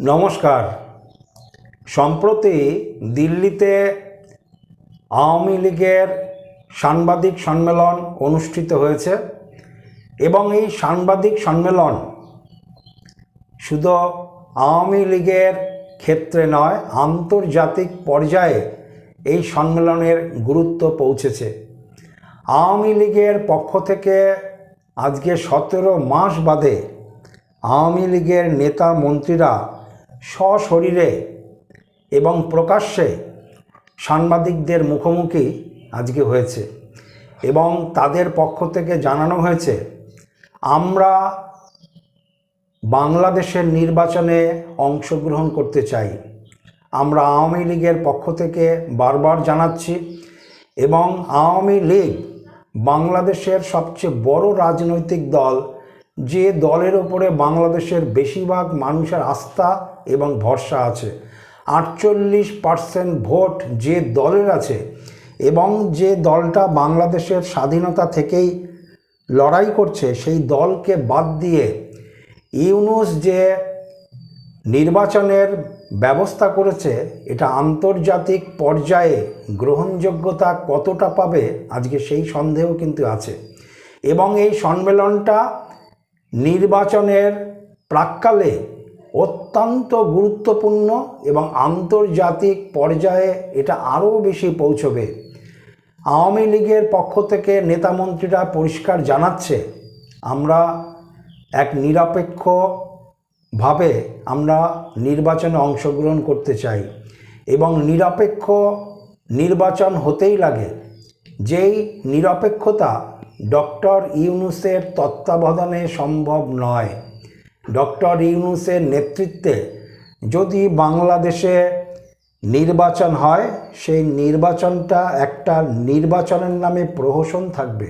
নমস্কার। সম্প্রতি দিল্লিতে আওয়ামী লীগের সাংবাদিক সম্মেলন অনুষ্ঠিত হয়েছে এবং এই সাংবাদিক সম্মেলন শুধু আওয়ামী লীগের ক্ষেত্রে নয়, আন্তর্জাতিক পর্যায়ে এই সম্মেলনের গুরুত্ব পৌঁছেছে। আওয়ামী লীগের পক্ষ থেকে আজকে 17 মাস বাদে আওয়ামী লীগের নেতা মন্ত্রীরা সশরীরে এবং প্রকাশ্যে সাংবাদিকদের মুখোমুখি আজকে হয়েছে এবং তাদের পক্ষ থেকে জানানো হয়েছে, আমরা বাংলাদেশের নির্বাচনে অংশগ্রহণ করতে চাই। আমরা আওয়ামী লীগের পক্ষ থেকে বারবার জানাচ্ছি এবং আওয়ামী লীগ বাংলাদেশের সবচেয়ে বড় রাজনৈতিক দল, যে দলের ওপরে বাংলাদেশের বেশিরভাগ মানুষের আস্থা এবং ভরসা আছে। 48% ভোট যে দলের আছে এবং যে দলটা বাংলাদেশের স্বাধীনতা থেকেই লড়াই করছে, সেই দলকে বাদ দিয়ে ইউনূস যে নির্বাচনের ব্যবস্থা করেছে, এটা আন্তর্জাতিক পর্যায়ে গ্রহণযোগ্যতা কতটা পাবে আজকে সেই সন্দেহ কিন্তু আছে। এবং এই সম্মেলনটা নির্বাচনের প্রাক্কালে অত্যন্ত গুরুত্বপূর্ণ এবং আন্তর্জাতিক পর্যায়ে এটা আরও বেশি পৌঁছবে। আওয়ামী লীগের পক্ষ থেকে নেতামন্ত্রীরা পরিষ্কার জানাচ্ছে, আমরা এক নিরপেক্ষভাবে আমরা নির্বাচনে অংশগ্রহণ করতে চাই এবং নিরপেক্ষ নির্বাচন হতেই লাগে। যেই নিরপেক্ষতা ডক্টর ইউনূসের তত্ত্বাবধানে সম্ভব নয়। ডক্টর ইউনূসের নেতৃত্বে যদি বাংলাদেশে নির্বাচন হয়, সেই নির্বাচনটা একটা নির্বাচনের নামে প্রহসন থাকবে।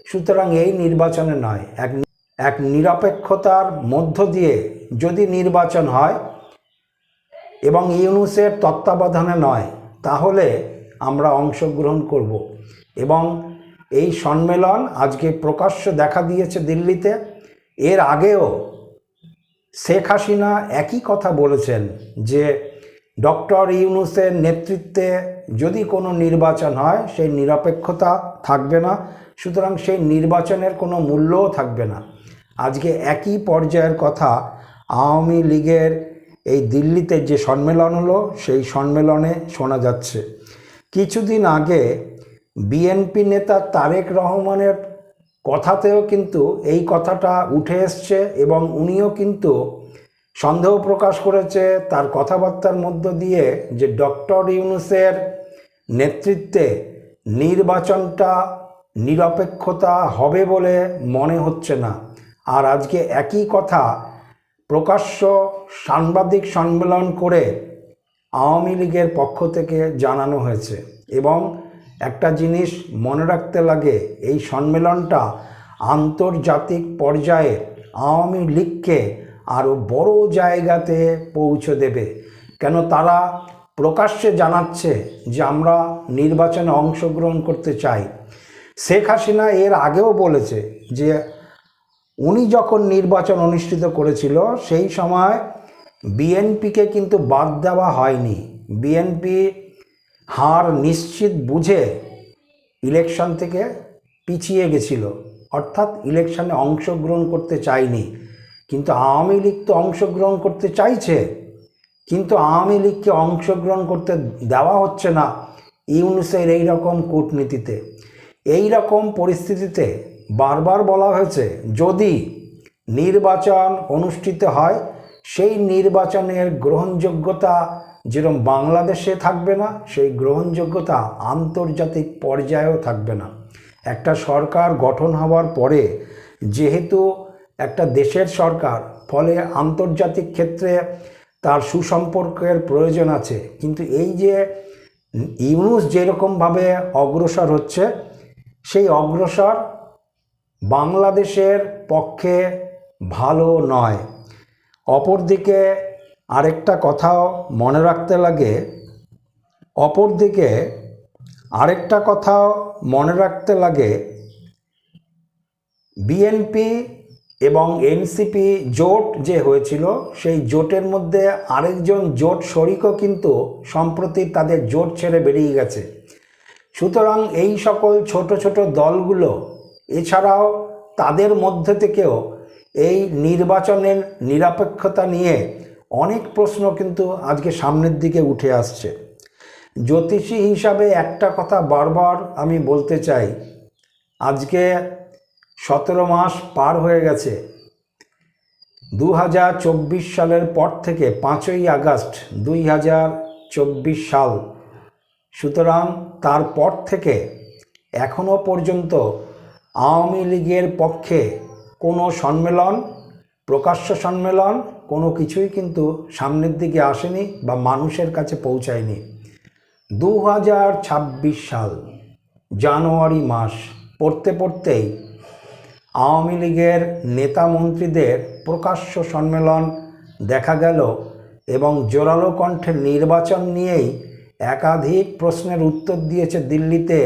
সুতরাং এই নির্বাচনে নয়, এক নিরপেক্ষতার মধ্য দিয়ে যদি নির্বাচন হয় এবং ইউনূসের তত্ত্বাবধানে নয়, তাহলে আমরা অংশগ্রহণ করব। এবং এই সম্মেলন আজকে প্রকাশ্য দেখা দিয়েছে দিল্লিতে। এর আগেও শেখ হাসিনা একই কথা বলেছেন যে ডক্টর ইউনূসের নেতৃত্বে যদি কোনো নির্বাচন হয়, সেই নিরপেক্ষতা থাকবে না, সুতরাং সেই নির্বাচনের কোনো মূল্যও থাকবে না। আজকে একই পর্যায়ের কথা আওয়ামী লীগের এই দিল্লিতে যে সম্মেলন হলো, সেই সম্মেলনে শোনা যাচ্ছে। কিছুদিন আগে বিএনপি নেতা তারেক রহমানের কথাতেও কিন্তু এই কথাটা উঠে এসছে এবং উনিও কিন্তু সন্দেহ প্রকাশ করেছে তার কথাবার্তার মধ্য দিয়ে যে ডক্টর ইউনূসের নেতৃত্বে নির্বাচনটা নিরপেক্ষতা হবে বলে মনে হচ্ছে না। আর আজকে একই কথা প্রকাশ্য সাংবাদিক সম্মেলন করে আওয়ামী লীগের পক্ষ থেকে জানানো হয়েছে। এবং একটা জিনিস মনে রাখতে লাগে, এই সম্মেলনটা আন্তর্জাতিক পর্যায়ে আওয়ামী লীগকে আরও বড় জায়গাতে পৌঁছে দেবে। কেন তারা প্রকাশ্যে জানাচ্ছে যে আমরা নির্বাচনে অংশগ্রহণ করতে চাই। শেখ হাসিনা এর আগেও বলেছে যে উনি যখন নির্বাচন অনুষ্ঠিত করেছিল, সেই সময় বিএনপিকে কিন্তু বাদ দেওয়া হয়নি। বিএনপি হার নিশ্চিত বুঝে ইলেকশন থেকে পিছিয়ে গেছিল, অর্থাৎ ইলেকশনে অংশগ্রহণ করতে চায়নি। কিন্তু আওয়ামী লীগ তো অংশগ্রহণ করতে চাইছে, কিন্তু আওয়ামী লীগকে অংশগ্রহণ করতে দেওয়া হচ্ছে না ইউনূসের এই রকম কূটনীতিতে। এই রকম পরিস্থিতিতে বারবার বলা হয়েছে, যদি নির্বাচন অনুষ্ঠিত হয়, সেই নির্বাচনের গ্রহণযোগ্যতা যেরকম বাংলাদেশে থাকবে না, সেই গ্রহণযোগ্যতা আন্তর্জাতিক পর্যায়েও থাকবে না। একটা সরকার গঠন হওয়ার পরে যেহেতু একটা দেশের সরকার, ফলে আন্তর্জাতিক ক্ষেত্রে তার সুসম্পর্কের প্রয়োজন আছে। কিন্তু এই যে ইউনূস যেরকমভাবে অগ্রসর হচ্ছে, সেই অগ্রসর বাংলাদেশের পক্ষে ভালো নয়। অপরদিকে আরেকটা কথাও মনে রাখতে লাগে, বিএনপি এবং এনসিপি জোট যে হয়েছিল সেই জোটের মধ্যে আরেকজন জোট শরিকও কিন্তু সম্প্রতি তাদের জোট ছেড়ে বেরিয়ে গেছে। সুতরাং এই সকল ছোট ছোট দলগুলো এছাড়াও তাদের মধ্যে থেকেও এই নির্বাচনের নিরপেক্ষতা নিয়ে অনেক প্রশ্ন কিন্তু আজকে সামনের দিকে উঠে আসছে। জ্যোতিষী হিসাবে একটা কথা বারবার আমি বলতে চাই, আজকে 17 মাস পার হয়ে গেছে 2024 সালের পর থেকে 5ই আগস্ট 2024 সাল। সুতরাং তারপর থেকে এখনও পর্যন্ত আওয়ামী লীগের পক্ষে কোনো সম্মেলন, প্রকাশ্য সম্মেলন কোনো কিছুই কিন্তু সামনের দিকে আসেনি বা মানুষের কাছে পৌঁছায়নি। 2026 সাল জানুয়ারি মাস পড়তে পড়তেই আওয়ামী লীগের নেতা মন্ত্রীদের প্রকাশ্য সম্মেলন দেখা গেল এবং জোরালো কণ্ঠের নির্বাচন নিয়েই একাধিক প্রশ্নের উত্তর দিয়েছে দিল্লিতে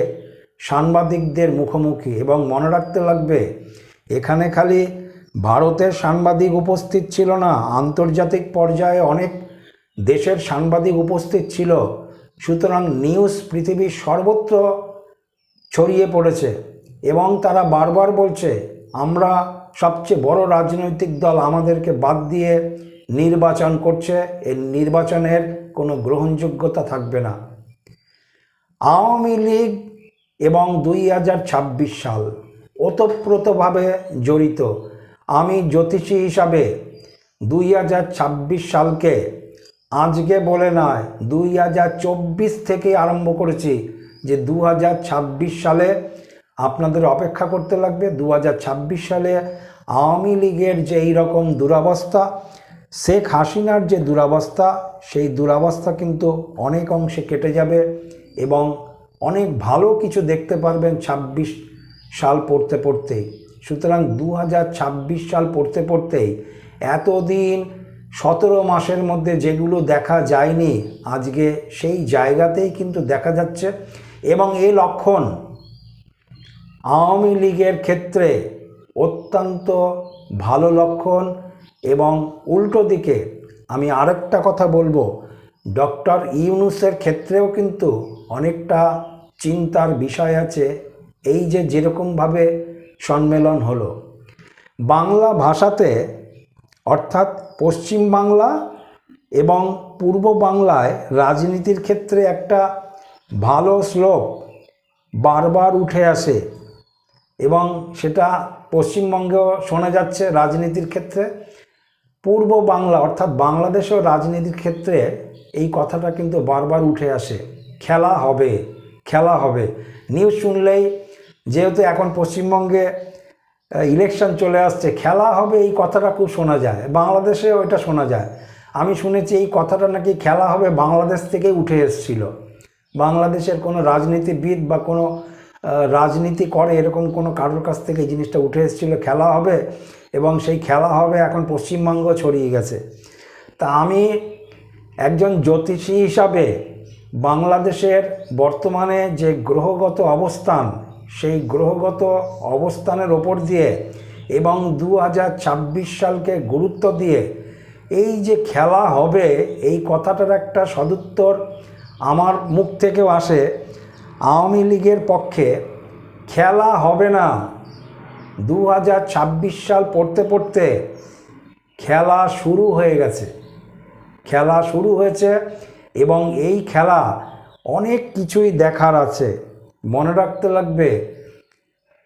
সাংবাদিকদের মুখোমুখি। এবং মনে রাখতে লাগবে, এখানে খালি ভারতের সাংবাদিক উপস্থিত ছিল না, আন্তর্জাতিক পর্যায়ে অনেক দেশের সাংবাদিক উপস্থিত ছিল। সুতরাং নিউজ পৃথিবীর সর্বত্র ছড়িয়ে পড়েছে এবং তারা বারবার বলছে আমরা সবচেয়ে বড় রাজনৈতিক দল, আমাদেরকে বাদ দিয়ে নির্বাচন করছে, এই নির্বাচনের কোনো গ্রহণযোগ্যতা থাকবে না। আওয়ামী লীগ এবং 2026 সাল ওতপ্রোতভাবে জড়িত। আমি জ্যোতিষী হিসাবে 2026 সালকে আজকে বলে নয়, 2024 থেকে আরম্ভ করেছি যে 2026 সালে আপনাদের অপেক্ষা করতে লাগবে। 2026 সালে আওয়ামী লীগের যে এই রকম দুরবস্থা, শেখ হাসিনার যে দুরবস্থা, সেই দুরবস্থা কিন্তু অনেক অংশে কেটে যাবে এবং অনেক ভালো কিছু দেখতে পারবেন 26 সাল পড়তে পড়তেই। সুতরাং 2026 সাল পড়তে পড়তেই এতদিন 17 মাসের মধ্যে যেগুলো দেখা যায়নি আজকে সেই জায়গাতেই কিন্তু দেখা যাচ্ছে। এবং এই লক্ষণ আওয়ামী লীগের ক্ষেত্রে অত্যন্ত ভালো লক্ষণ। এবং উল্টো দিকে আমি আরেকটা কথা বলবো, ডক্টর ইউনূসের ক্ষেত্রেও কিন্তু অনেকটা চিন্তার বিষয় আছে। এই যে যেরকমভাবে সম্মেলন হলো বাংলা ভাষাতে, অর্থাৎ পশ্চিম বাংলা এবং পূর্ব বাংলায় রাজনীতির ক্ষেত্রে একটা ভালো শ্লোক বারবার উঠে আসে এবং সেটা পশ্চিমবঙ্গেও শোনা যাচ্ছে রাজনীতির ক্ষেত্রে। পূর্ব বাংলা অর্থাৎ বাংলাদেশেও রাজনীতির ক্ষেত্রে এই কথাটা কিন্তু বারবার উঠে আসে, খেলা হবে, খেলা হবে। নিউজ শুনলেই, যেহেতু এখন পশ্চিমবঙ্গে ইলেকশন চলে আসছে, খেলা হবে এই কথাটা খুব শোনা যায়, বাংলাদেশে ওইটা শোনা যায়। আমি শুনেছি এই কথাটা নাকি খেলা হবে বাংলাদেশ থেকে উঠে এসেছিল। বাংলাদেশের কোনো রাজনীতিবিদ বা কোনো রাজনীতি করে এরকম কোনো কারোর কাছ থেকে এই জিনিসটা উঠে এসেছিল, খেলা হবে, এবং সেই খেলা হবে এখন পশ্চিমবঙ্গ ছড়িয়ে গেছে। তা আমি একজন জ্যোতিষী হিসাবে বাংলাদেশের বর্তমানে যে গ্রহগত অবস্থান, সেই গ্রহগত অবস্থানের ওপর দিয়ে এবং 2026 সালকে গুরুত্ব দিয়ে এই যে খেলা হবে এই কথাটার একটা সদুত্তর আমার মুখ থেকেও আসে। আওয়ামী লীগের পক্ষে খেলা হবে না। 2026 সাল পড়তে পড়তে খেলা শুরু হয়ে গেছে, খেলা শুরু হয়েছে এবং এই খেলা অনেক কিছুই দেখার আছে। মনে রাখতে লাগবে,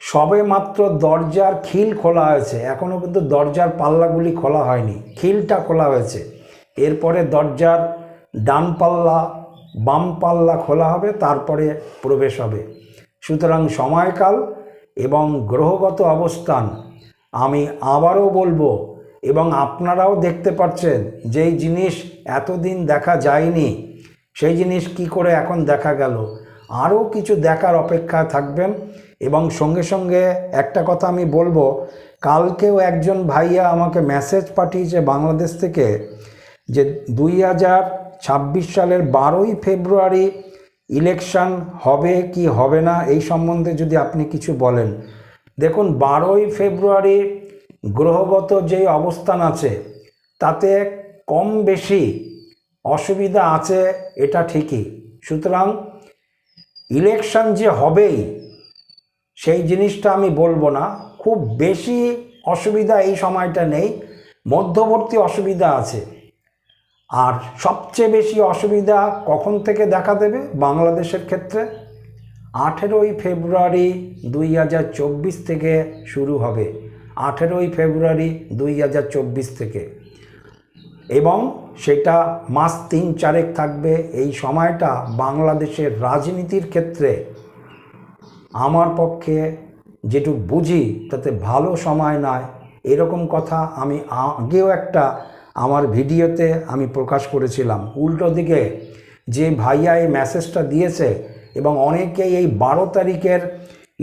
সবে মাত্র দরজার খিল খোলা হয়েছে, এখনও কিন্তু দরজার পাল্লাগুলি খোলা হয়নি, খিলটা খোলা হয়েছে। এরপরে দরজার ডান পাল্লা বাম পাল্লা খোলা হবে, তারপরে প্রবেশ হবে। সুতরাং সময়কাল এবং গ্রহগত অবস্থান আমি আবারও বলবো, এবং আপনারাও দেখতে পাচ্ছেন যেই জিনিস এতদিন দেখা যায়নি সেই জিনিস কি করে এখন দেখা গেল। আরও কিছু দেখার অপেক্ষা থাকবেন। এবং সঙ্গে সঙ্গে একটা কথা আমি বলবো, কালকেও একজন ভাইয়া আমাকে মেসেজ পাঠিয়েছে বাংলাদেশ থেকে যে 2026 সালের 12ই ফেব্রুয়ারি ইলেকশন হবে কি হবে না, এই সম্বন্ধে যদি আপনি কিছু বলেন। দেখুন, 12ই ফেব্রুয়ারি গ্রহগত যেই অবস্থান আছে তাতে কম বেশি অসুবিধা আছে, এটা ঠিকই। সুতরাং ইলেকশন যে হবেই সেই জিনিসটা আমি বলবো না, খুব বেশি অসুবিধা এই সময়টা নেই, মধ্যবর্তী অসুবিধা আছে। আর সবচেয়ে বেশি অসুবিধা কখন থেকে দেখা দেবে বাংলাদেশের ক্ষেত্রে? 18ই ফেব্রুয়ারি 2024 থেকে শুরু হবে, 18ই ফেব্রুয়ারি 2024 থেকে, এবং সেটা মাস 3-4 থাকবে। এই সময়টা বাংলাদেশের রাজনীতির ক্ষেত্রে আমার পক্ষে যেটুকু বুঝি তাতে ভালো সময় নয়। এরকম কথা আমি আগেও একটা আমার ভিডিওতে আমি প্রকাশ করেছিলাম। উল্টো দিকে যে ভাইয়া এই মেসেজটা দিয়েছে এবং অনেকেই এই 12 তারিখের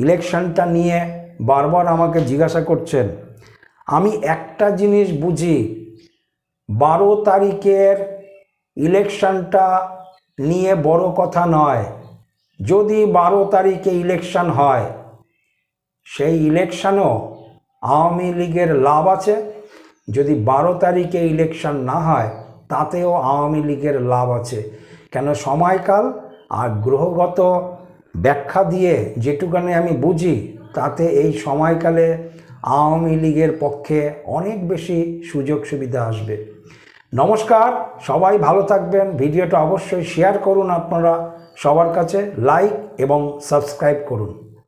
ইলেকশনটা নিয়ে বারবার আমাকে জিজ্ঞাসা করছেন, আমি একটা জিনিস বুঝি, 12 তারিখের ইলেকশনটা নিয়ে বড় কথা নয়। যদি 12 তারিখে ইলেকশন হয়, সেই ইলেকশনও আওয়ামী লীগের লাভ আছে। যদি 12 তারিখে ইলেকশন না হয়, তাতেও আওয়ামী লীগের লাভ আছে। কেন, সময়কাল আর গ্রহগত ব্যাখ্যা দিয়ে যেটুকানি আমি বুঝি, তাতে এই সময়কালে আওয়ামী লীগের পক্ষে অনেক বেশি সুযোগ সুবিধা আসবে। নমস্কার, সবাই ভালো থাকবেন। ভিডিওটা অবশ্যই শেয়ার করুন, আপনারা সবার কাছে লাইক এবং সাবস্ক্রাইব করুন।